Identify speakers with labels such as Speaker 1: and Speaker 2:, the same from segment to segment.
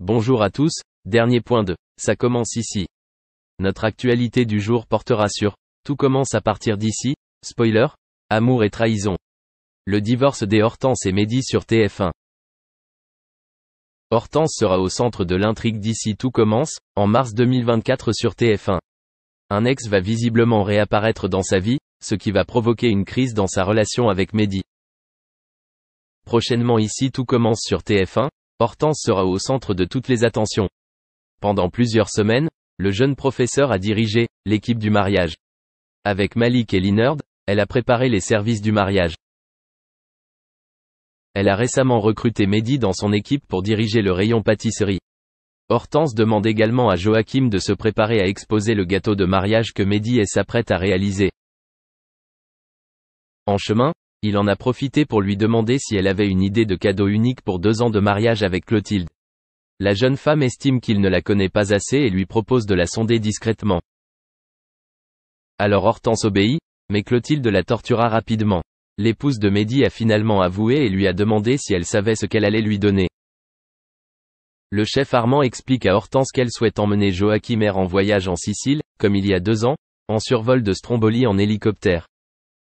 Speaker 1: Bonjour à tous, dernier point de ça commence ici. Notre actualité du jour portera sur tout commence à partir d'ici, spoiler, amour et trahison. Le divorce des Hortense et Mehdi sur TF1. Hortense sera au centre de l'intrigue d'ici tout commence, en mars 2024 sur TF1. Un ex va visiblement réapparaître dans sa vie, ce qui va provoquer une crise dans sa relation avec Mehdi. Prochainement ici tout commence sur TF1, Hortense sera au centre de toutes les attentions. Pendant plusieurs semaines, le jeune professeur a dirigé l'équipe du mariage. Avec Malik et Linerd, elle a préparé les services du mariage. Elle a récemment recruté Mehdi dans son équipe pour diriger le rayon pâtisserie. Hortense demande également à Joachim de se préparer à exposer le gâteau de mariage que Mehdi s'apprête à réaliser. En chemin, il en a profité pour lui demander si elle avait une idée de cadeau unique pour 2 ans de mariage avec Clotilde. La jeune femme estime qu'il ne la connaît pas assez et lui propose de la sonder discrètement. Alors Hortense obéit, mais Clotilde la tortura rapidement. L'épouse de Mehdi a finalement avoué et lui a demandé si elle savait ce qu'elle allait lui donner. Le chef Armand explique à Hortense qu'elle souhaite emmener Joachim en voyage en Sicile, comme il y a 2 ans, en survol de Stromboli en hélicoptère.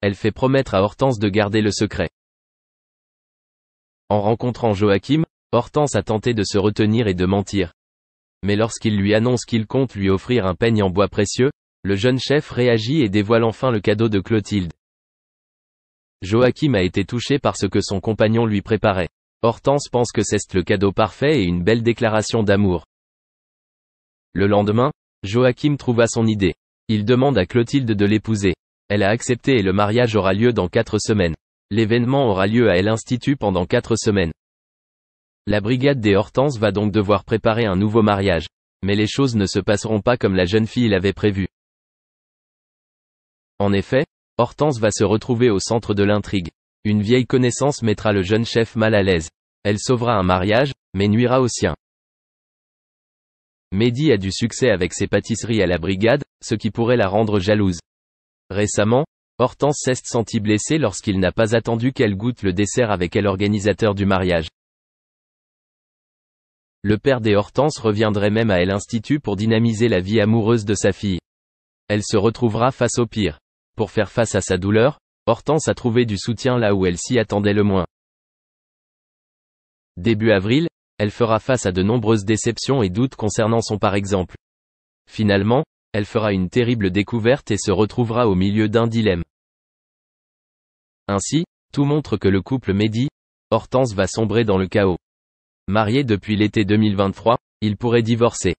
Speaker 1: Elle fait promettre à Hortense de garder le secret. En rencontrant Joachim, Hortense a tenté de se retenir et de mentir. Mais lorsqu'il lui annonce qu'il compte lui offrir un peigne en bois précieux, le jeune chef réagit et dévoile enfin le cadeau de Clotilde. Joachim a été touché par ce que son compagnon lui préparait. Hortense pense que c'est le cadeau parfait et une belle déclaration d'amour. Le lendemain, Joachim trouva son idée. Il demande à Clotilde de l'épouser. Elle a accepté et le mariage aura lieu dans 4 semaines. L'événement aura lieu à l'Institut pendant 4 semaines. La brigade des Hortense va donc devoir préparer un nouveau mariage. Mais les choses ne se passeront pas comme la jeune fille l'avait prévu. En effet, Hortense va se retrouver au centre de l'intrigue. Une vieille connaissance mettra le jeune chef mal à l'aise. Elle sauvera un mariage, mais nuira au sien. Mehdi a du succès avec ses pâtisseries à la brigade, ce qui pourrait la rendre jalouse. Récemment, Hortense s'est sentie blessée lorsqu'il n'a pas attendu qu'elle goûte le dessert avec l'organisateur du mariage. Le père des Hortense reviendrait même à l'Institut pour dynamiser la vie amoureuse de sa fille. Elle se retrouvera face au pire. Pour faire face à sa douleur, Hortense a trouvé du soutien là où elle s'y attendait le moins. Début avril, elle fera face à de nombreuses déceptions et doutes concernant son par exemple. Finalement, elle fera une terrible découverte et se retrouvera au milieu d'un dilemme. Ainsi, tout montre que le couple Mehdi, Hortense va sombrer dans le chaos. Marié depuis l'été 2023, il pourrait divorcer.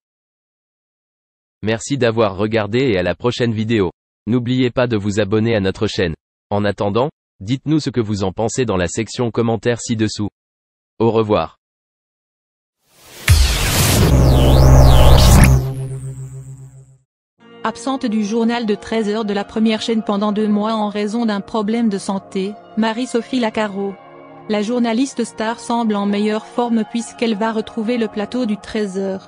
Speaker 1: Merci d'avoir regardé et à la prochaine vidéo. N'oubliez pas de vous abonner à notre chaîne. En attendant, dites-nous ce que vous en pensez dans la section commentaires ci-dessous. Au revoir.
Speaker 2: Absente du journal de 13h de la première chaîne pendant 2 mois en raison d'un problème de santé, Marie-Sophie Lacaro. La journaliste star semble en meilleure forme puisqu'elle va retrouver le plateau du 13h.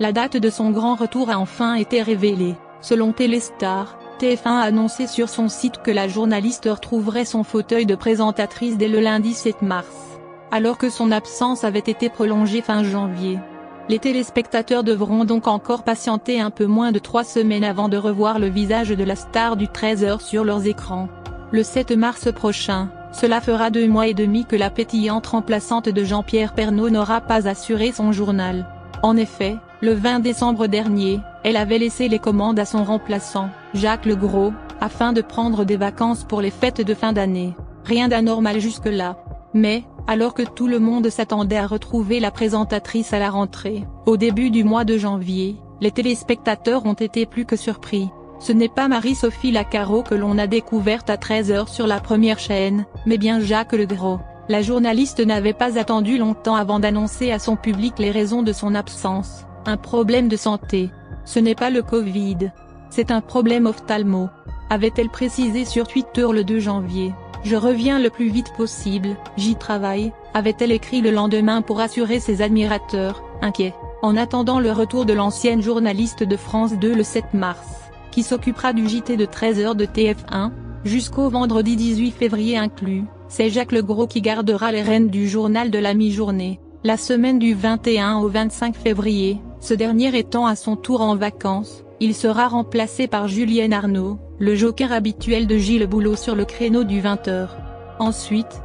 Speaker 2: La date de son grand retour a enfin été révélée. Selon Téléstar, TF1 a annoncé sur son site que la journaliste retrouverait son fauteuil de présentatrice dès le lundi 7 mars, alors que son absence avait été prolongée fin janvier. Les téléspectateurs devront donc encore patienter un peu moins de 3 semaines avant de revoir le visage de la star du 13h sur leurs écrans. Le 7 mars prochain, cela fera 2 mois et demi que la pétillante remplaçante de Jean-Pierre Pernaut n'aura pas assuré son journal. En effet, le 20 décembre dernier, elle avait laissé les commandes à son remplaçant, Jacques Legros, afin de prendre des vacances pour les fêtes de fin d'année. Rien d'anormal jusque-là. Mais, alors que tout le monde s'attendait à retrouver la présentatrice à la rentrée, au début du mois de janvier, les téléspectateurs ont été plus que surpris. Ce n'est pas Marie-Sophie Lacaro que l'on a découverte à 13h sur la première chaîne, mais bien Jacques Legros. La journaliste n'avait pas attendu longtemps avant d'annoncer à son public les raisons de son absence. Un problème de santé. Ce n'est pas le Covid. C'est un problème ophtalmo, avait-elle précisé sur Twitter le 2 janvier. Je reviens le plus vite possible, j'y travaille, avait-elle écrit le lendemain pour rassurer ses admirateurs, inquiets. En attendant le retour de l'ancienne journaliste de France 2 le 7 mars, qui s'occupera du JT de 13h de TF1, jusqu'au vendredi 18 février inclus, c'est Jacques Legros qui gardera les rênes du journal de la mi-journée. La semaine du 21 au 25 février, ce dernier étant à son tour en vacances, il sera remplacé par Julien Arnaud, le joker habituel de Gilles Boulot sur le créneau du 20h. Ensuite,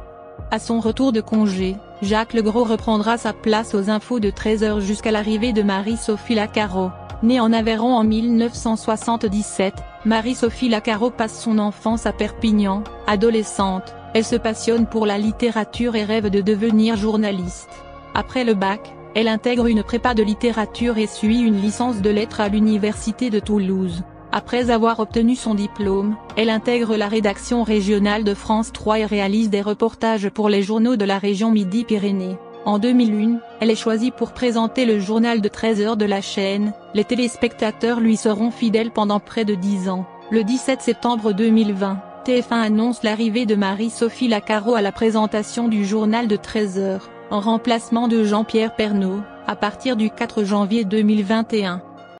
Speaker 2: à son retour de congé, Jacques Legros reprendra sa place aux infos de 13h jusqu'à l'arrivée de Marie-Sophie Lacaro. Née en Aveyron en 1977, Marie-Sophie Lacaro passe son enfance à Perpignan. Adolescente, elle se passionne pour la littérature et rêve de devenir journaliste. Après le bac, elle intègre une prépa de littérature et suit une licence de lettres à l'université de Toulouse. Après avoir obtenu son diplôme, elle intègre la rédaction régionale de France 3 et réalise des reportages pour les journaux de la région Midi-Pyrénées. En 2001, elle est choisie pour présenter le journal de 13h de la chaîne. Les téléspectateurs lui seront fidèles pendant près de 10 ans. Le 17 septembre 2020, TF1 annonce l'arrivée de Marie-Sophie Lacaro à la présentation du journal de 13h, en remplacement de Jean-Pierre Pernaut, à partir du 4 janvier 2021.